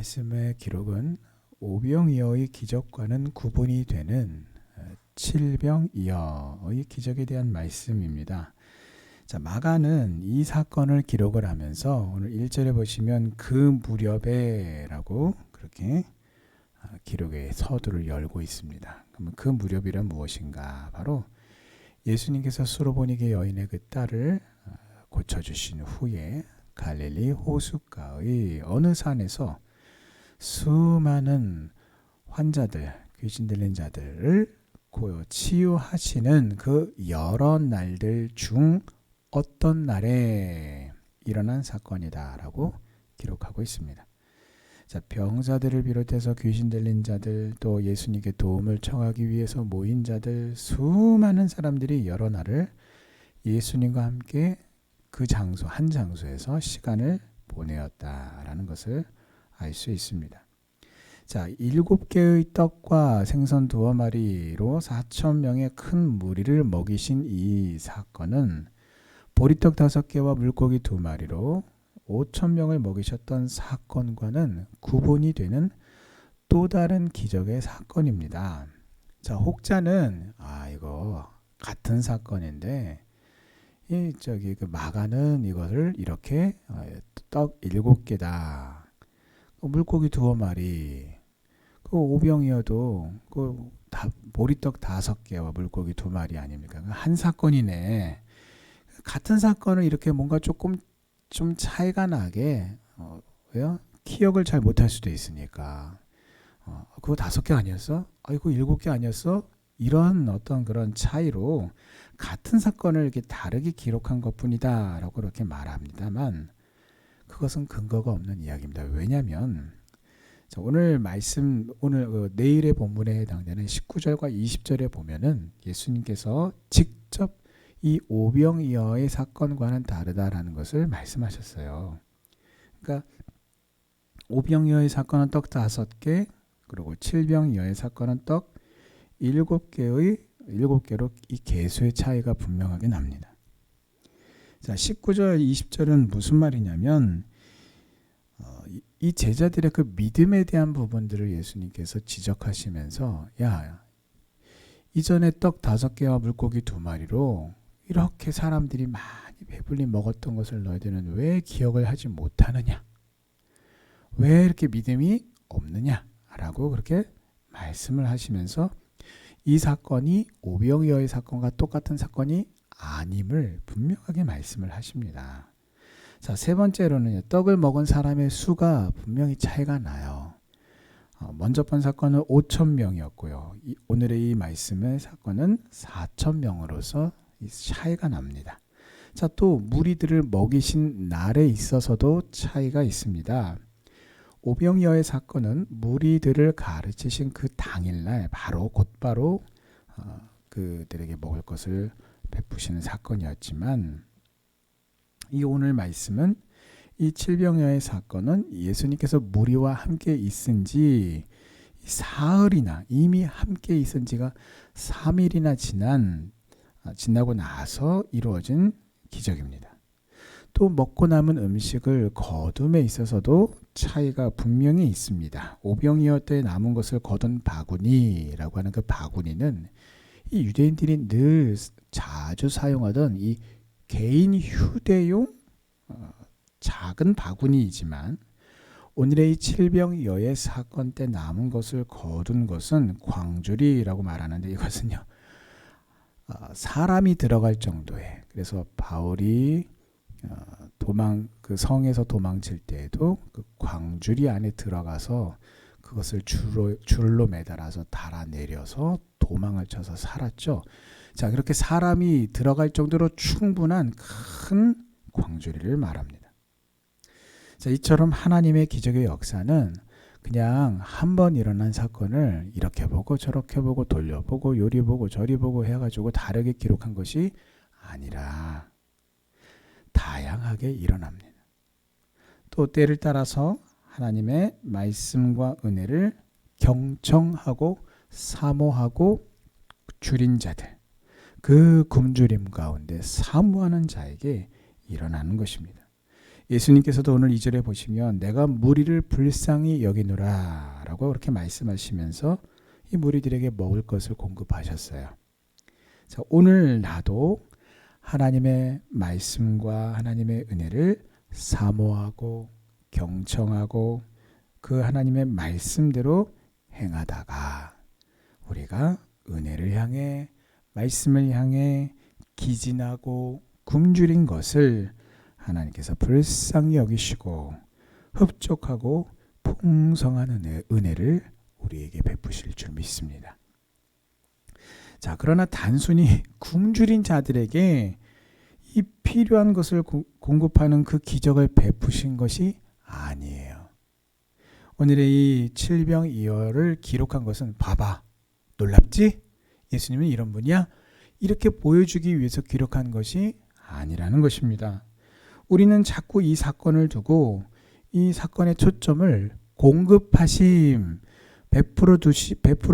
말씀의 기록은 오병이어의 기적과는 구분이 되는 칠병이어의 기적에 대한 말씀입니다. 자, 마가는 이 사건을 기록을 하면서 오늘 1절에 보시면 그 무렵에 라고 그렇게 기록의 서두를 열고 있습니다. 그러면 그 무렵이란 무엇인가? 바로 예수님께서 수로보니게 여인의 그 딸을 고쳐주신 후에 갈릴리 호숫가의 어느 산에서 수많은 환자들, 귀신 들린 자들을 치유하시는 그 여러 날들 중 어떤 날에 일어난 사건이다 라고 기록하고 있습니다. 자, 병자들을 비롯해서 귀신 들린 자들, 또 예수님께 도움을 청하기 위해서 모인 자들, 수많은 사람들이 여러 날을 예수님과 함께 그 장소, 한 장소에서 시간을 보내었다라는 것을 알 수 있습니다. 자, 7개의 떡과 생선 2마리로 4,000명의 큰 무리를 먹이신 이 사건은 보리떡 5개와 물고기 2마리로 5,000명을 먹이셨던 사건과는 구분이 되는 또 다른 기적의 사건입니다. 자, 혹자는 이거 같은 사건인데 그 마가는 이것을 이렇게 떡 7개다. 물고기 2마리. 그 오병이어도 보리떡 5개와 물고기 2마리 아닙니까? 한 사건이네. 같은 사건을 이렇게 뭔가 조금 좀 차이가 나게 왜요? 기억을 잘 못할 수도 있으니까. 그거 5개 아니었어? 이거 7개 아니었어? 이런 어떤 그런 차이로 같은 사건을 이렇게 다르게 기록한 것뿐이다 라고 그렇게 말합니다만 그것은 근거가 없는 이야기입니다. 왜냐하면 오늘 말씀, 내일의 본문에 해당되는 19절과 20절에 보면은 예수님께서 직접 이 오병이어의 사건과는 다르다라는 것을 말씀하셨어요. 그러니까 오병이어의 사건은 떡 5개, 그리고 칠병이어의 사건은 떡 7개로 이 개수의 차이가 분명하게 납니다. 자, 19절, 20절은 무슨 말이냐면 이 제자들의 그 믿음에 대한 부분들을 예수님께서 지적하시면서 이전에 떡 5개와 물고기 2마리로 이렇게 사람들이 많이 배불리 먹었던 것을 너희들은 왜 기억을 하지 못하느냐? 왜 이렇게 믿음이 없느냐? 라고 그렇게 말씀을 하시면서 이 사건이 오병이어의 사건과 똑같은 사건이 아님을 분명하게 말씀을 하십니다. 자, 세 번째로는 떡을 먹은 사람의 수가 분명히 차이가 나요. 먼저 본 사건은 5,000명이었고요. 오늘의 이 말씀의 사건은 4,000명으로서 이 차이가 납니다. 자, 또 무리들을 먹이신 날에 있어서도 차이가 있습니다. 오병이어의 사건은 무리들을 가르치신 그 당일날 곧바로 그들에게 먹을 것을 베푸시는 사건이었지만 이 오늘 말씀은 이 칠병이어의 사건은 예수님께서 무리와 함께 있은 지 사흘이나 이미 함께 있은 지가 3일이나 지나고 나서 이루어진 기적입니다. 또 먹고 남은 음식을 거둠에 있어서도 차이가 분명히 있습니다. 오병이어 때 남은 것을 거둔 바구니라고 하는 그 바구니는 이 유대인들이 늘 자주 사용하던 이 개인 휴대용 작은 바구니이지만 오늘의 이 칠병이어의 사건 때 남은 것을 거둔 것은 광주리라고 말하는데 이것은요 사람이 들어갈 정도의, 그래서 바울이 그 성에서 도망칠 때에도 그 광주리 안에 들어가서 그것을 줄로 매달아서 달아내려서 도망을 쳐서 살았죠. 자, 그렇게 사람이 들어갈 정도로 충분한 큰 광주리를 말합니다. 자, 이처럼 하나님의 기적의 역사는 그냥 한 번 일어난 사건을 이렇게 보고 저렇게 보고 돌려보고 요리 보고 저리 보고 해가지고 다르게 기록한 것이 아니라 다양하게 일어납니다. 또 때를 따라서 하나님의 말씀과 은혜를 경청하고 사모하고 줄인 자들, 그 굶주림 가운데 사모하는 자에게 일어나는 것입니다. 예수님께서도 오늘 2절에 보시면 내가 무리를 불쌍히 여기노라 라고 그렇게 말씀하시면서 이 무리들에게 먹을 것을 공급하셨어요. 자, 오늘 나도 하나님의 말씀과 하나님의 은혜를 사모하고 경청하고 그 하나님의 말씀대로 행하다가 우리가 은혜를 향해 말씀을 향해 기진하고 굶주린 것을 하나님께서 불쌍히 여기시고 흡족하고 풍성한 은혜를 우리에게 베푸실 줄 믿습니다. 자, 그러나 단순히 굶주린 자들에게 이 필요한 것을 공급하는 그 기적을 베푸신 것이 아니에요. 오늘의 이 칠병이어를 기록한 것은 봐봐, 놀랍지? 예수님은 이런 분이야? 이렇게 보여주기 위해서 기록한 것이 아니라는 것입니다. 우리는 자꾸 이 사건을 두고 이 사건의 초점을 공급하심, 베풀어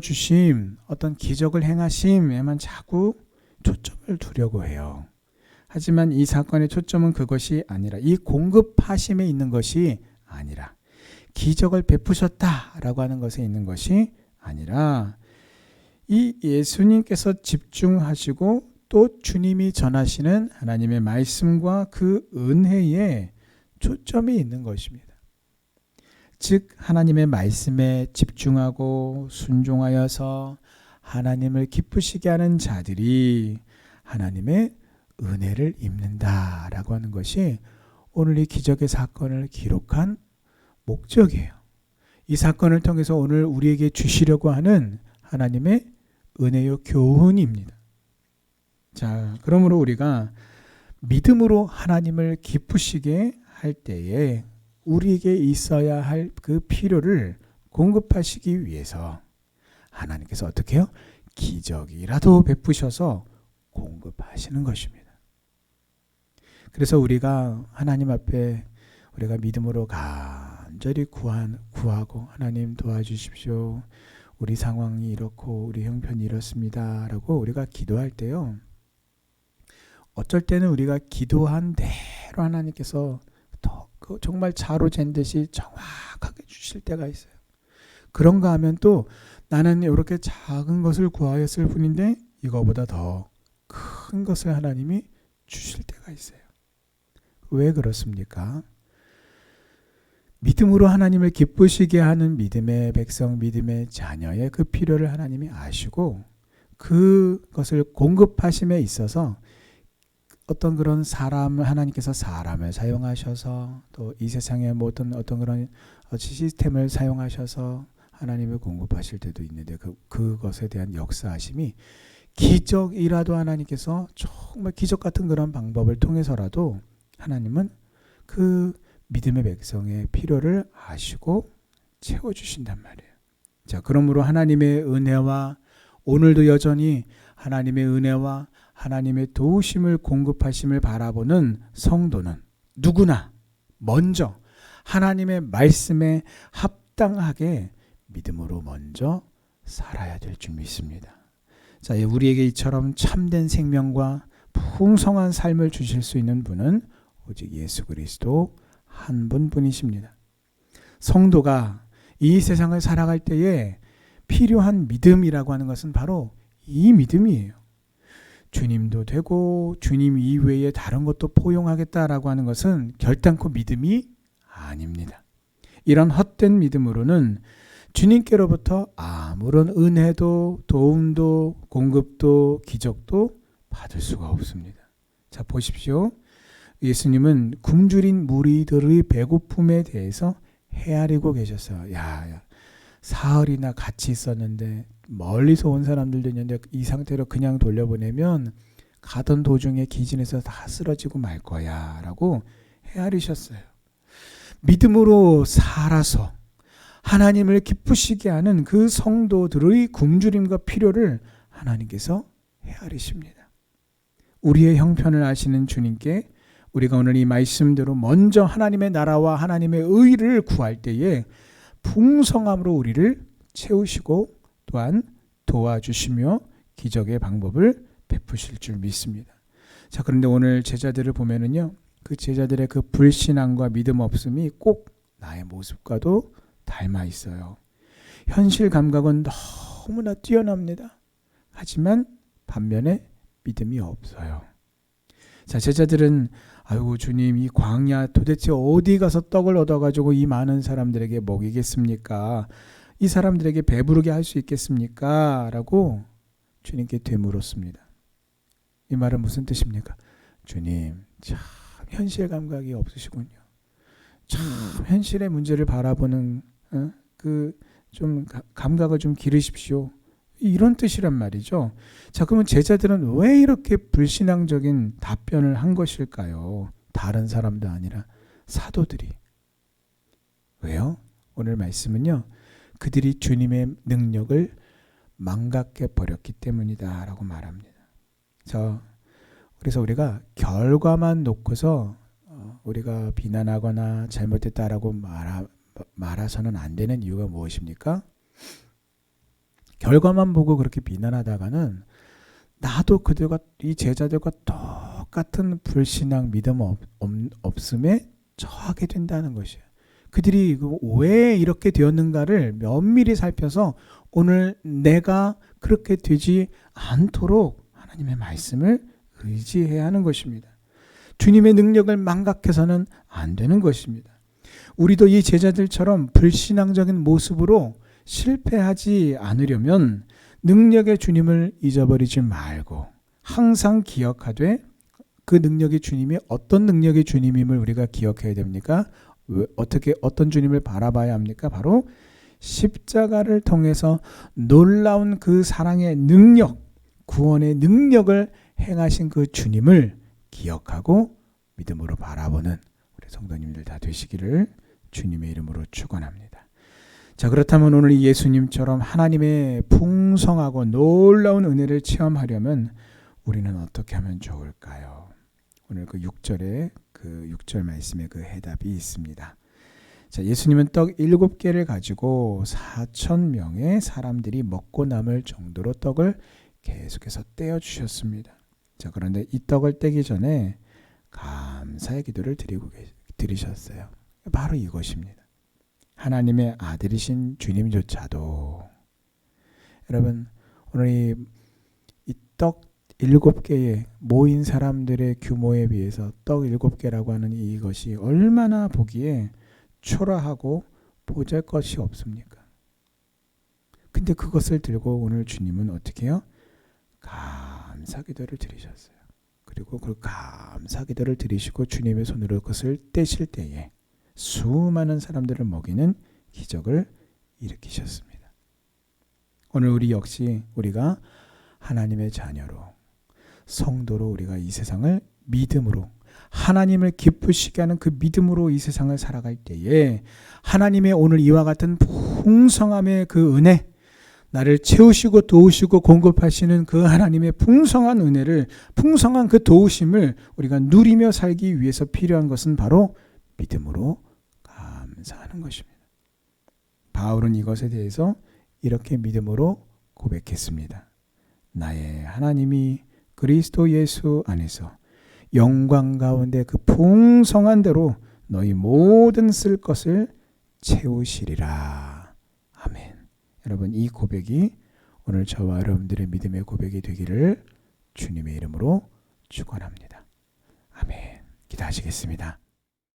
주심, 어떤 기적을 행하심에만 자꾸 초점을 두려고 해요. 하지만 이 사건의 초점은 그것이 아니라 이 공급하심에 있는 것이 아니라 기적을 베푸셨다라고 하는 것에 있는 것이 아니라 이 예수님께서 집중하시고 또 주님이 전하시는 하나님의 말씀과 그 은혜에 초점이 있는 것입니다. 즉 하나님의 말씀에 집중하고 순종하여서 하나님을 기쁘시게 하는 자들이 하나님의 은혜를 입는다라고 하는 것이 오늘 이 기적의 사건을 기록한 목적이에요. 이 사건을 통해서 오늘 우리에게 주시려고 하는 하나님의 은혜요 교훈입니다. 자, 그러므로 우리가 믿음으로 하나님을 기쁘시게 할 때에 우리에게 있어야 할 그 필요를 공급하시기 위해서 하나님께서 어떻게 해요? 기적이라도 베푸셔서 공급하시는 것입니다. 그래서 우리가 하나님 앞에 우리가 믿음으로 간절히 구하고 하나님 도와주십시오. 우리 상황이 이렇고 우리 형편이 이렇습니다. 라고 우리가 기도할 때요. 어쩔 때는 우리가 기도한 대로 하나님께서 정말 자로 잰 듯이 정확하게 주실 때가 있어요. 그런가 하면 또 나는 이렇게 작은 것을 구하였을 뿐인데 이거보다 더 큰 것을 하나님이 주실 때가 있어요. 왜 그렇습니까? 믿음으로 하나님을 기쁘시게 하는 믿음의 백성, 믿음의 자녀의 그 필요를 하나님이 아시고 그것을 공급하심에 있어서 어떤 그런 하나님께서 사람을 사용하셔서 또 이 세상의 모든 어떤 그런 시스템을 사용하셔서 하나님을 공급하실 때도 있는데 그것에 대한 역사하심이 기적이라도 하나님께서 정말 기적 같은 그런 방법을 통해서라도 하나님은 그 믿음의 백성의 필요를 아시고 채워주신단 말이에요. 자, 그러므로 하나님의 은혜와 오늘도 여전히 하나님의 은혜와 하나님의 도우심을 공급하심을 바라보는 성도는 누구나 먼저 하나님의 말씀에 합당하게 믿음으로 먼저 살아야 될 줄 믿습니다. 자, 우리에게 이처럼 참된 생명과 풍성한 삶을 주실 수 있는 분은 오직 예수 그리스도 한 분뿐이십니다. 성도가 이 세상을 살아갈 때에 필요한 믿음이라고 하는 것은 바로 이 믿음이에요. 주님도 되고 주님 이외에 다른 것도 포용하겠다라고 하는 것은 결단코 믿음이 아닙니다. 이런 헛된 믿음으로는 주님께로부터 아무런 은혜도 도움도 공급도 기적도 받을 수가 없습니다. 자, 보십시오. 예수님은 굶주린 무리들의 배고픔에 대해서 헤아리고 계셨어요. 사흘이나 같이 있었는데 멀리서 온 사람들도 있는데 이 상태로 그냥 돌려보내면 가던 도중에 기진해서 다 쓰러지고 말 거야 라고 헤아리셨어요. 믿음으로 살아서 하나님을 기쁘시게 하는 그 성도들의 굶주림과 필요를 하나님께서 헤아리십니다. 우리의 형편을 아시는 주님께 우리가 오늘 이 말씀대로 먼저 하나님의 나라와 하나님의 의를 구할 때에 풍성함으로 우리를 채우시고 또한 도와주시며 기적의 방법을 베푸실 줄 믿습니다. 자, 그런데 오늘 제자들을 보면은요, 그 제자들의 그 불신앙과 믿음 없음이 꼭 나의 모습과도 닮아 있어요. 현실 감각은 너무나 뛰어납니다. 하지만 반면에 믿음이 없어요. 자, 제자들은 아이고 주님, 이 광야 도대체 어디 가서 떡을 얻어가지고 이 많은 사람들에게 먹이겠습니까? 이 사람들에게 배부르게 할 수 있겠습니까? 라고 주님께 되물었습니다. 이 말은 무슨 뜻입니까? 주님, 참 현실 감각이 없으시군요. 참 현실의 문제를 바라보는 그 좀 감각을 좀 기르십시오. 이런 뜻이란 말이죠. 자, 그러면 제자들은 왜 이렇게 불신앙적인 답변을 한 것일까요? 다른 사람도 아니라 사도들이. 왜요? 오늘 말씀은요, 그들이 주님의 능력을 망각해 버렸기 때문이다 라고 말합니다. 그래서 우리가 결과만 놓고서 우리가 비난하거나 잘못했다라고 말해서는 안 되는 이유가 무엇입니까? 결과만 보고 그렇게 비난하다가는 나도 그들과 이 제자들과 똑같은 불신앙 믿음 없음에 처하게 된다는 것이에요. 그들이 왜 이렇게 되었는가를 면밀히 살펴서 오늘 내가 그렇게 되지 않도록 하나님의 말씀을 의지해야 하는 것입니다. 주님의 능력을 망각해서는 안 되는 것입니다. 우리도 이 제자들처럼 불신앙적인 모습으로 실패하지 않으려면 능력의 주님을 잊어버리지 말고 항상 기억하되 그 능력의 주님이 어떤 능력의 주님임을 우리가 기억해야 됩니까? 어떤 주님을 바라봐야 합니까? 바로 십자가를 통해서 놀라운 그 사랑의 능력, 구원의 능력을 행하신 그 주님을 기억하고 믿음으로 바라보는 우리 성도님들 다 되시기를 주님의 이름으로 축원합니다. 자, 그렇다면 오늘 예수님처럼 하나님의 풍성하고 놀라운 은혜를 체험하려면 우리는 어떻게 하면 좋을까요? 오늘 그 6절에 그 6절 말씀에 그 해답이 있습니다. 자, 예수님은 떡 7개를 가지고 4,000명의 사람들이 먹고 남을 정도로 떡을 계속해서 떼어 주셨습니다. 자, 그런데 이 떡을 떼기 전에 감사의 기도를 드리셨어요. 바로 이것입니다. 하나님의 아들이신 주님조차도 여러분 오늘 이 떡 7개의 모인 사람들의 규모에 비해서 떡 7개라고 하는 이것이 얼마나 보기에 초라하고 보잘것이 없습니까? 근데 그것을 들고 오늘 주님은 어떻게 해요? 감사기도를 드리셨어요. 그리고 그 감사기도를 드리시고 주님의 손으로 그것을 떼실 때에 수많은 사람들을 먹이는 기적을 일으키셨습니다. 오늘 우리 역시 우리가 하나님의 자녀로 성도로 우리가 이 세상을 믿음으로 하나님을 기쁘시게 하는 그 믿음으로 이 세상을 살아갈 때에 하나님의 오늘 이와 같은 풍성함의 그 은혜, 나를 채우시고 도우시고 공급하시는 그 하나님의 풍성한 은혜를, 풍성한 그 도우심을 우리가 누리며 살기 위해서 필요한 것은 바로 믿음으로 감사하는 것입니다. 바울은 이것에 대해서 이렇게 믿음으로 고백했습니다. 나의 하나님이 그리스도 예수 안에서 영광 가운데 그 풍성한 대로 너희 모든 쓸 것을 채우시리라. 아멘. 여러분, 이 고백이 오늘 저와 여러분들의 믿음의 고백이 되기를 주님의 이름으로 축원합니다. 아멘. 기도하시겠습니다.